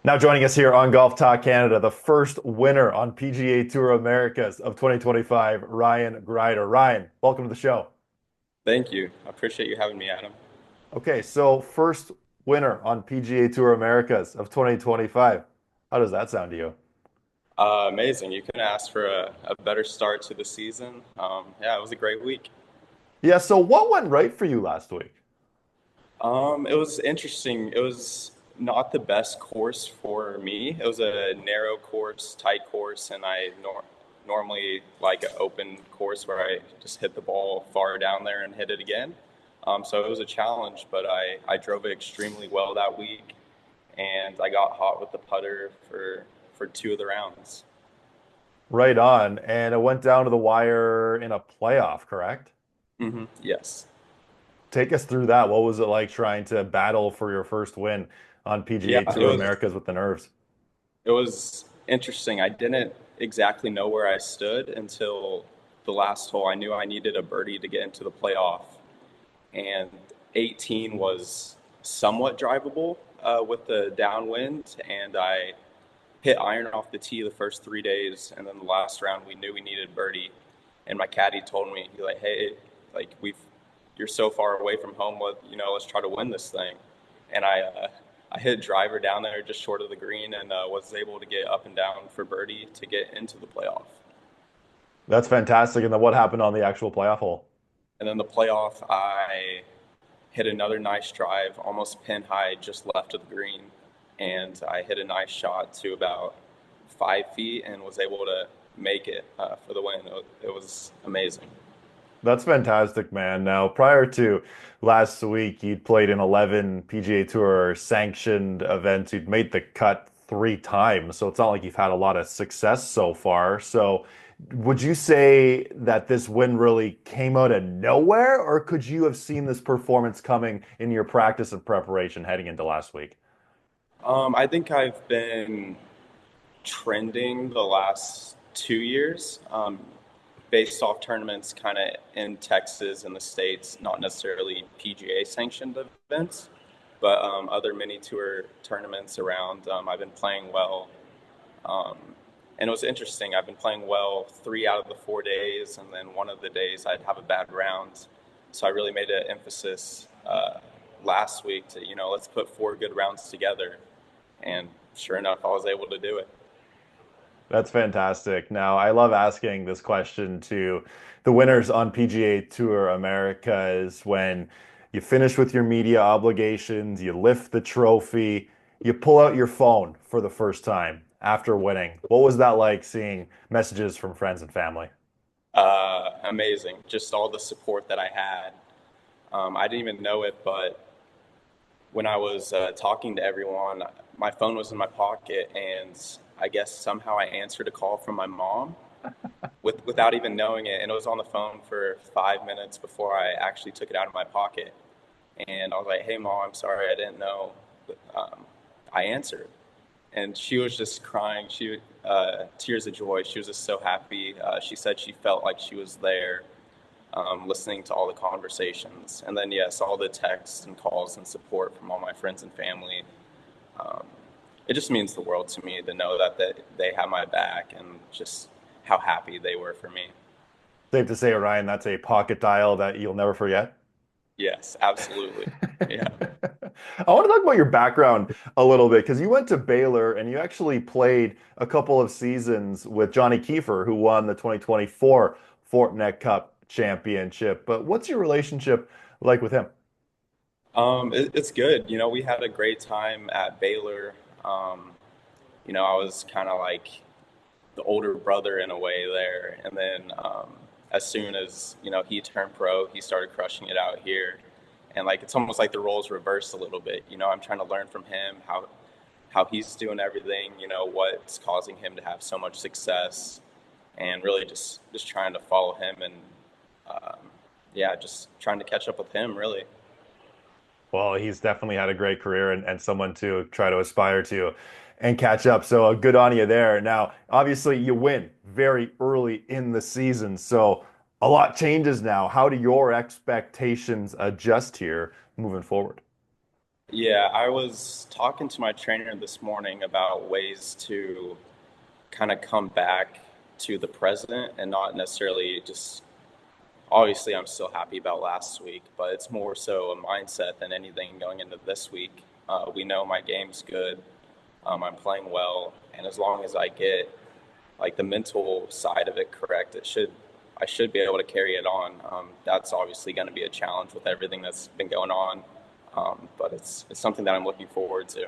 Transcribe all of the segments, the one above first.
Now joining us here on Golf Talk Canada, the first winner on PGA Tour Americas of 2025, Ryan Grider. Ryan, welcome to the show. Thank you. I appreciate you having me, Adam. Okay, so first winner on PGA Tour Americas of 2025. How does that sound to you? Amazing. You couldn't ask for a better start to the season. Yeah, it was a great week. Yeah, so what went right for you last week? It was interesting. It was not the best course for me. It was a narrow course, tight course, and I normally like an open course where I just hit the ball far down there and hit it again. So it was a challenge, but I drove it extremely well that week, and I got hot with the putter for two of the rounds. Right on, and it went down to the wire in a playoff, correct? Yes. Take us through that. What was it like trying to battle for your first win on Yeah, PGA Tour Americas with the nerves? it was interesting. I didn't exactly know where I stood until the last hole. I knew I needed a birdie to get into the playoff, and 18 was somewhat drivable with the downwind, and I hit iron off the tee the first 3 days, and then the last round we knew we needed birdie, and my caddy told me, he's like, "Hey, like you're so far away from home. Let's try to win this thing." And I hit driver down there just short of the green and was able to get up and down for birdie to get into the playoff. That's fantastic. And then what happened on the actual playoff hole? And then the playoff, I hit another nice drive, almost pin high, just left of the green, and I hit a nice shot to about 5 feet and was able to make it for the win. It was amazing. That's fantastic, man. Now, prior to last week, you'd played in 11 PGA Tour sanctioned events. You'd made the cut three times. So it's not like you've had a lot of success so far. So would you say that this win really came out of nowhere, or could you have seen this performance coming in your practice and preparation heading into last week? I think I've been trending the last 2 years, based off tournaments kind of in Texas and the States, not necessarily PGA sanctioned events, but other mini tour tournaments around. I've been playing well. Um, and it was interesting. I've been playing well 3 out of the 4 days, and then one of the days I'd have a bad round. So I really made an emphasis last week to, let's put 4 good rounds together. And sure enough, I was able to do it. That's fantastic. Now, I love asking this question to the winners on PGA Tour Americas when you finish with your media obligations, you lift the trophy, you pull out your phone for the first time after winning. What was that like seeing messages from friends and family? Amazing. Just all the support that I had. I didn't even know it, but when I was talking to everyone, my phone was in my pocket, and I guess somehow I answered a call from my mom without even knowing it, and it was on the phone for 5 minutes before I actually took it out of my pocket. And I was like, "Hey, mom, I'm sorry, I didn't know." But, I answered, and she was just crying. She tears of joy. She was just so happy. She said she felt like she was there, listening to all the conversations, and then yes, all the texts and calls and support from all my friends and family. Um, it just means the world to me to know that they have my back and just how happy they were for me. Safe to say, Ryan, that's a pocket dial that you'll never forget. Yes, absolutely. Yeah. I want to talk about your background a little bit because you went to Baylor and you actually played a couple of seasons with Johnny Kiefer, who won the 2024 Fortinet Cup championship. But what's your relationship like with him? It's good. We had a great time at Baylor. Um, I was kind of like the older brother in a way there. And then as soon as, he turned pro, he started crushing it out here. And like it's almost like the roles reversed a little bit. I'm trying to learn from him how he's doing everything, what's causing him to have so much success, and really just trying to follow him and um, yeah, just trying to catch up with him really. Well, he's definitely had a great career and someone to try to aspire to and catch up. So good on you there. Now, obviously, you win very early in the season. So a lot changes now. How do your expectations adjust here moving forward? Yeah, I was talking to my trainer this morning about ways to kind of come back to the present and not necessarily just obviously I'm still happy about last week, but it's more so a mindset than anything going into this week. We know my game's good. I'm playing well, and as long as I get like the mental side of it correct, I should be able to carry it on. That's obviously going to be a challenge with everything that's been going on, but it's something that I'm looking forward to.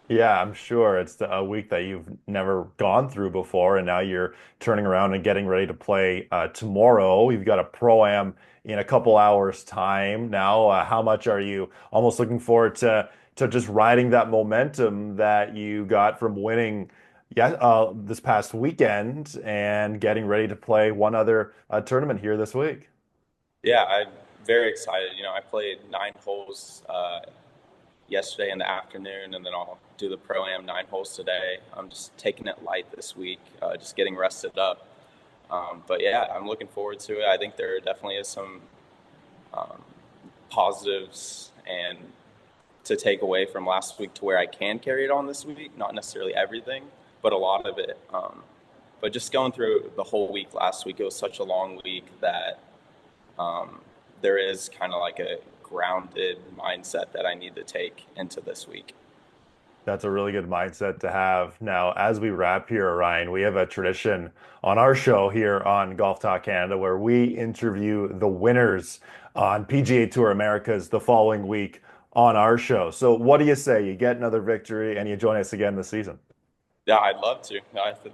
Yeah, I'm sure it's a week that you've never gone through before, and now you're turning around and getting ready to play tomorrow. We've got a pro-am in a couple hours' time. Now, how much are you almost looking forward to just riding that momentum that you got from winning, yeah, this past weekend and getting ready to play one other tournament here this week? Yeah, I'm very excited. I played 9 holes yesterday in the afternoon, and then I'll do the pro am 9 holes today. I'm just taking it light this week, just getting rested up. But yeah, I'm looking forward to it. I think there definitely is some um, positives and to take away from last week to where I can carry it on this week. Not necessarily everything, but a lot of it. But just going through the whole week last week, it was such a long week that um, there is kind of like a grounded mindset that I need to take into this week. That's a really good mindset to have. Now, as we wrap here, Ryan, we have a tradition on our show here on Golf Talk Canada where we interview the winners on PGA Tour Americas the following week on our show. So, what do you say? You get another victory and you join us again this season. Yeah, I'd love to.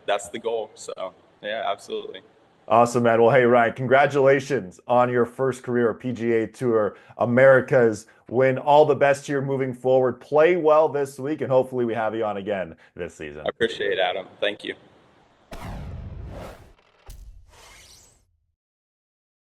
That's the goal. So, yeah, absolutely. Awesome, man. Well, hey, Ryan, congratulations on your first career PGA Tour Americas win. All the best here moving forward. Play well this week, and hopefully we have you on again this season. I appreciate it, Adam. Thank you.